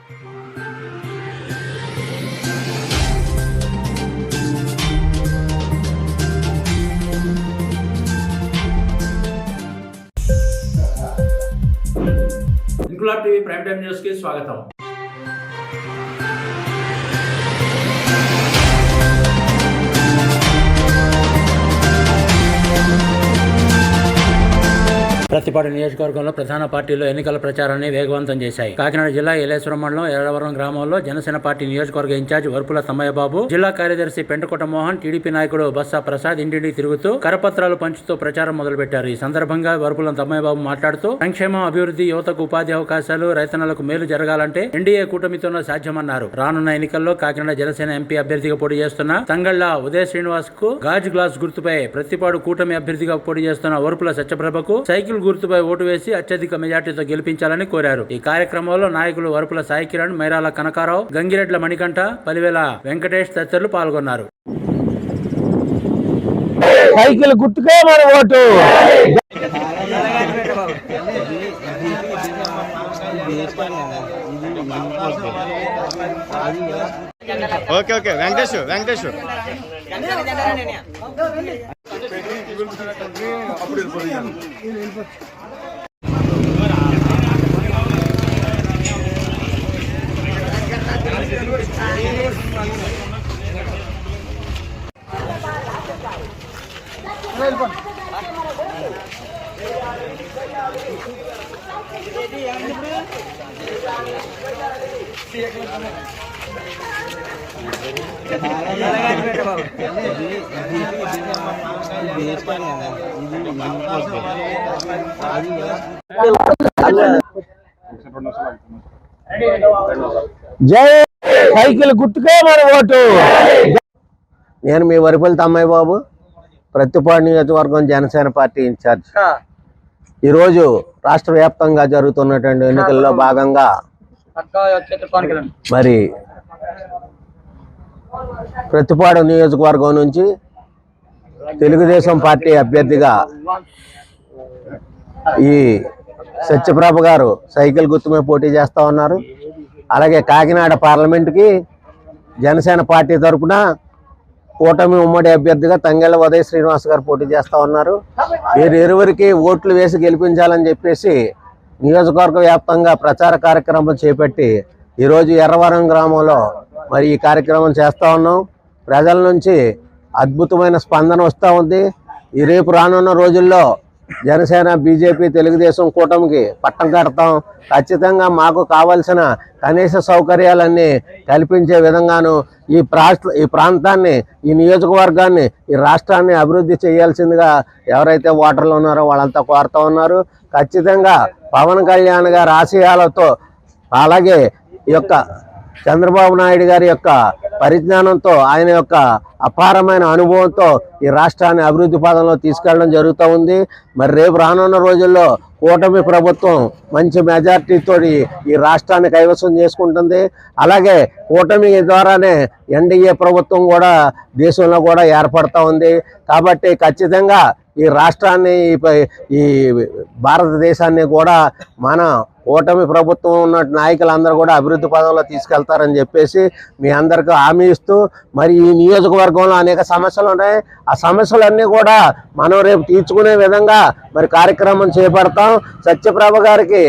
Inquilab TV prime time news కి స్వాగతం. ప్రతిపాడు నియోజకవర్గంలో ప్రధాన పార్టీలు ఎన్నికల ప్రచారాన్ని వేగవంతం చేశాయి. కాకినాడ జిల్లా ఏలేశ్వరం మండలం ఎర్రవరం గ్రామంలో జనసేన పార్టీ నియోజకవర్గ ఇన్ఛార్జ్ వరుపుల తమ్మయ్యబాబు, జిల్లా కార్యదర్శి పెంటకోట మోహన్, టీడీపీ నాయకుడు బస్సా ప్రసాద్ ఇంటింటికి తిరుగుతూ కరపత్రాలు పంచుతూ ప్రచారం మొదలుపెట్టారు. ఈ సందర్భంగా వరుపుల తమ్మయ్యబాబు మాట్లాడుతూ సంక్షేమం, అభివృద్ధి, యువతకు ఉపాధి అవకాశాలు, రైతన్నలకు మేలు జరగాలంటే ఎన్డీఏ కూటమితోనే సాధ్యమన్నారు. రానున్న ఎన్నికల్లో కాకినాడ జనసేన ఎంపీ అభ్యర్థిగా పోటీ చేస్తున్న తంగళ్ల ఉదయ శ్రీనివాస్ కు గాజు గ్లాస్ గుర్తుపై, ప్రతిపాడు కూటమి అభ్యర్థిగా పోటీ చేస్తున్న వరుపుల సత్యప్రభకు సైకిల్ గుర్తుపై ఓటు వేసి అత్యధిక మెజార్టీతో గెలిపించాలని కోరారు. ఈ కార్యక్రమంలో నాయకులు వరుపుల సాయి కిరణ్, మైరాల కనకారావు, గంగిరెడ్ల మణికంఠ, పలివేల వెంకటేష్ తదితరులు పాల్గొన్నారు. సైకిల్ గుర్తుకే మన vote. Okay okay Venkatesh Venkatesh జై సైకిల్ గుర్తుకే మన ఓటు. నేను మీ వరుపుల తమ్మయ్యబాబు, ప్రతిపాడు నియోజకవర్గం జనసేన పార్టీ ఇన్ఛార్జ్. ఈరోజు రాష్ట్ర వ్యాప్తంగా జరుగుతున్నటువంటి ఎన్నికల్లో భాగంగా మరి ప్రతిపాడు నియోజకవర్గం నుంచి తెలుగుదేశం పార్టీ అభ్యర్థిగా ఈ సత్యప్రభ గారు సైకిల్ గుర్తు మీద పోటీ చేస్తూ ఉన్నారు. అలాగే కాకినాడ పార్లమెంటుకి జనసేన పార్టీ తరఫున కూటమి ఉమ్మడి అభ్యర్థిగా తంగెళ్ళ ఉదయ శ్రీనివాస్ గారు పోటీ చేస్తూ ఉన్నారు. వీరు ఇరువురికి ఓట్లు వేసి గెలిపించాలని చెప్పేసి నియోజకవర్గ వ్యాప్తంగా ప్రచార కార్యక్రమం చేపట్టి ఈరోజు ఎర్రవరం గ్రామంలో మరి ఈ కార్యక్రమం చేస్తూ ఉన్నాం. ప్రజల నుంచి అద్భుతమైన స్పందన వస్తూ ఉంది. ఈ రేపు రానున్న రోజుల్లో జనసేన, బీజేపీ, తెలుగుదేశం కూటమికి పట్టం కడతాం. ఖచ్చితంగా మాకు కావలసిన కనీస సౌకర్యాలన్నీ కల్పించే విధంగాను ఈ ప్రాంతాన్ని, ఈ నియోజకవర్గాన్ని, ఈ రాష్ట్రాన్ని అభివృద్ధి చేయాల్సిందిగా ఎవరైతే ఓటర్లు ఉన్నారో వాళ్ళంతా కోరుతూ ఉన్నారు. ఖచ్చితంగా పవన్ కళ్యాణ్ గారి ఆశయాలతో, అలాగే ఈ యొక్క చంద్రబాబు నాయుడు గారి యొక్క పరిజ్ఞానంతో, ఆయన యొక్క అపారమైన అనుభవంతో ఈ రాష్ట్రాన్ని అభివృద్ధి పదంలో తీసుకెళ్ళడం జరుగుతూ ఉంది. మరి రేపు రానున్న రోజుల్లో కూటమి ప్రభుత్వం మంచి మెజార్టీతో ఈ రాష్ట్రాన్ని కైవసం చేసుకుంటుంది. అలాగే కూటమి ద్వారానే ఎన్డీఏ ప్రభుత్వం కూడా దేశంలో కూడా ఏర్పడుతూ ఉంది. కాబట్టి ఖచ్చితంగా ఈ రాష్ట్రాన్ని, ఈ భారతదేశాన్ని కూడా మన కూటమి ప్రభుత్వం ఉన్న నాయకులందరూ కూడా అభివృద్ధి పదంలో తీసుకెళ్తారని చెప్పేసి మీ అందరికీ హామీ ఇస్తూ, మరి ఈ నియోజకవర్గంలో అనేక సమస్యలు ఉన్నాయి. ఆ సమస్యలన్నీ కూడా మనం రేపు తీర్చుకునే విధంగా మరి కార్యక్రమం చేపడతాం. సత్యప్రభ గారికి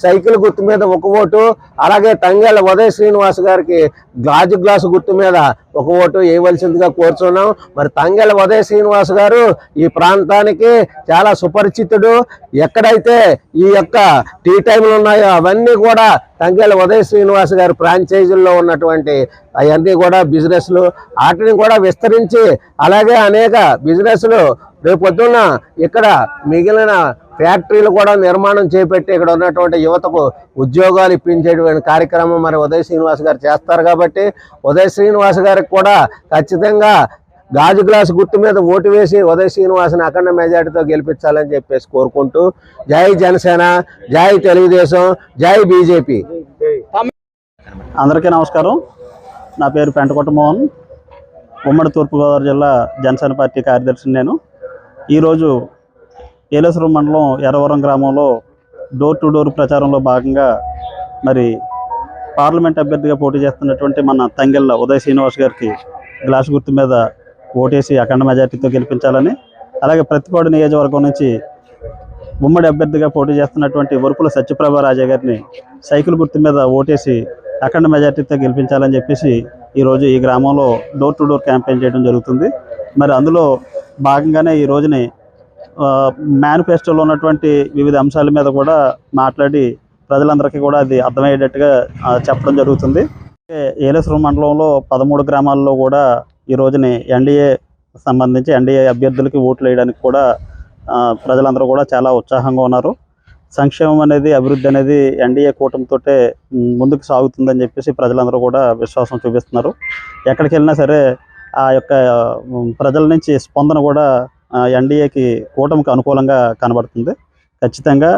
సైకిల్ గుర్తు మీద ఒక ఓటు, అలాగే తంగెళ్ళ ఉదయ శ్రీనివాస్ గారికి గాజు గ్లాసు గుర్తు మీద ఒక ఓటు వేయవలసిందిగా కోరుచున్నాం. మరి తంగెళ్ళ ఉదయ శ్రీనివాస్ గారు ఈ ప్రాంతానికి చాలా సుపరిచితుడు. ఎక్కడైతే ఈ యొక్క టీ టైంలు ఉన్నాయో అవన్నీ కూడా తంగెళ్ళ ఉదయ శ్రీనివాస్ గారి ఫ్రాంచైజీల్లో ఉన్నటువంటి అవన్నీ కూడా బిజినెస్లు, వాటిని కూడా విస్తరించి అలాగే అనేక బిజినెస్లు రేపొద్దున్న ఇక్కడ మిగిలిన ఫ్యాక్టరీలు కూడా నిర్మాణం చేపట్టి ఇక్కడ ఉన్నటువంటి యువతకు ఉద్యోగాలు ఇప్పించేటువంటి కార్యక్రమం మరి ఉదయ శ్రీనివాస్ గారు చేస్తారు. కాబట్టి ఉదయ శ్రీనివాస్ గారికి కూడా ఖచ్చితంగా గాజు గ్లాసు గుర్తు మీద ఓటు వేసి ఉదయ శ్రీనివాస్ని అఖండ మెజార్టీతో గెలిపించాలని చెప్పేసి కోరుకుంటూ, జై జనసేన, జై తెలుగుదేశం, జై బీజేపీ. అందరికీ నమస్కారం. నా పేరు పెంటకోట మోహన్, ఉమ్మడి తూర్పుగోదావరి జిల్లా జనసేన పార్టీ కార్యదర్శిని. నేను ఈరోజు ఏలేశ్వరం మండలం ఎర్రవరం గ్రామంలో డోర్ టు డోర్ ప్రచారంలో భాగంగా మరి పార్లమెంట్ అభ్యర్థిగా పోటీ చేస్తున్నటువంటి మన తంగెళ్ళ ఉదయ్ శ్రీనివాస్ గారికి గ్లాస్ గుర్తు మీద ఓటేసి అఖండ మెజార్టీతో గెలిపించాలని, అలాగే ప్రతిపాడు నియోజకవర్గం నుంచి ఉమ్మడి అభ్యర్థిగా పోటీ చేస్తున్నటువంటి వరుపుల సత్యప్రభ రాజా గారిని సైకిల్ గుర్తు మీద ఓటేసి అఖండ మెజార్టీతో గెలిపించాలని చెప్పేసి ఈరోజు ఈ గ్రామంలో డోర్ టు డోర్ క్యాంపెయిన్ చేయడం జరుగుతుంది. మరి అందులో భాగంగానే ఈ రోజుని మేనిఫెస్టోలో ఉన్నటువంటి వివిధ అంశాల మీద కూడా మాట్లాడి ప్రజలందరికీ కూడా అది అర్థమయ్యేటట్టుగా చెప్పడం జరుగుతుంది. ఏలేశ్వరం మండలంలో 13 గ్రామాల్లో కూడా ఈ రోజుని ఎన్డీఏ సంబంధించి ఎన్డీఏ అభ్యర్థులకి ఓట్లు వేయడానికి కూడా ప్రజలందరూ కూడా చాలా ఉత్సాహంగా ఉన్నారు. సంక్షేమం అనేది, అభివృద్ధి అనేది ఎన్డీఏ కూటమితోటే ముందుకు సాగుతుందని చెప్పేసి ప్రజలందరూ కూడా విశ్వాసం చూపిస్తున్నారు. ఎక్కడికి వెళ్ళినా సరే ఆ యొక్క ప్రజల నుంచి స్పందన కూడా ఎన్డీఏకి కూటమికి అనుకూలంగా కనబడుతుంది. ఖచ్చితంగా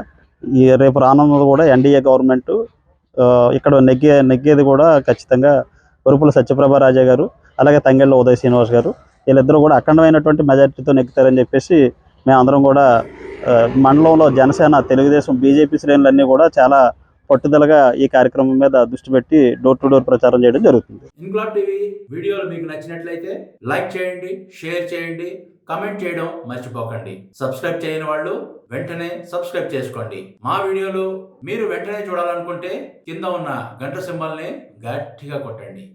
ఈ రేపు రానున్నది కూడా ఎన్డీఏ గవర్నమెంట్. ఇక్కడ నెగ్గేది కూడా ఖచ్చితంగా వరుపుల సత్యప్రభ రాజా గారు, అలాగే తంగెళ్ళ ఉదయ్ శ్రీనివాస్ గారు, వీళ్ళిద్దరూ కూడా అఖండమైనటువంటి మెజార్టీతో నెగ్గుతారని చెప్పేసి మేమందరం కూడా మండలంలో జనసేన, తెలుగుదేశం, బీజేపీ శ్రేణులన్నీ కూడా చాలా పట్టుదలగా ఈ కార్యక్రమం మీద దృష్టి పెట్టి డోర్ టు డోర్ ప్రచారం చేయడం జరుగుతుంది. ఇంక్లాబ్ టీవీ వీడియోలు మీకు నచ్చినట్లయితే లైక్ చేయండి, షేర్ చేయండి, కమెంట్ చేయడం మర్చిపోకండి. సబ్స్క్రైబ్ చేయని వాళ్ళు వెంటనే సబ్స్క్రైబ్ చేసుకోండి. మా వీడియోలు మీరు వెంటనే చూడాలనుకుంటే కింద ఉన్న గంట సింబల్ని గట్టిగా కొట్టండి.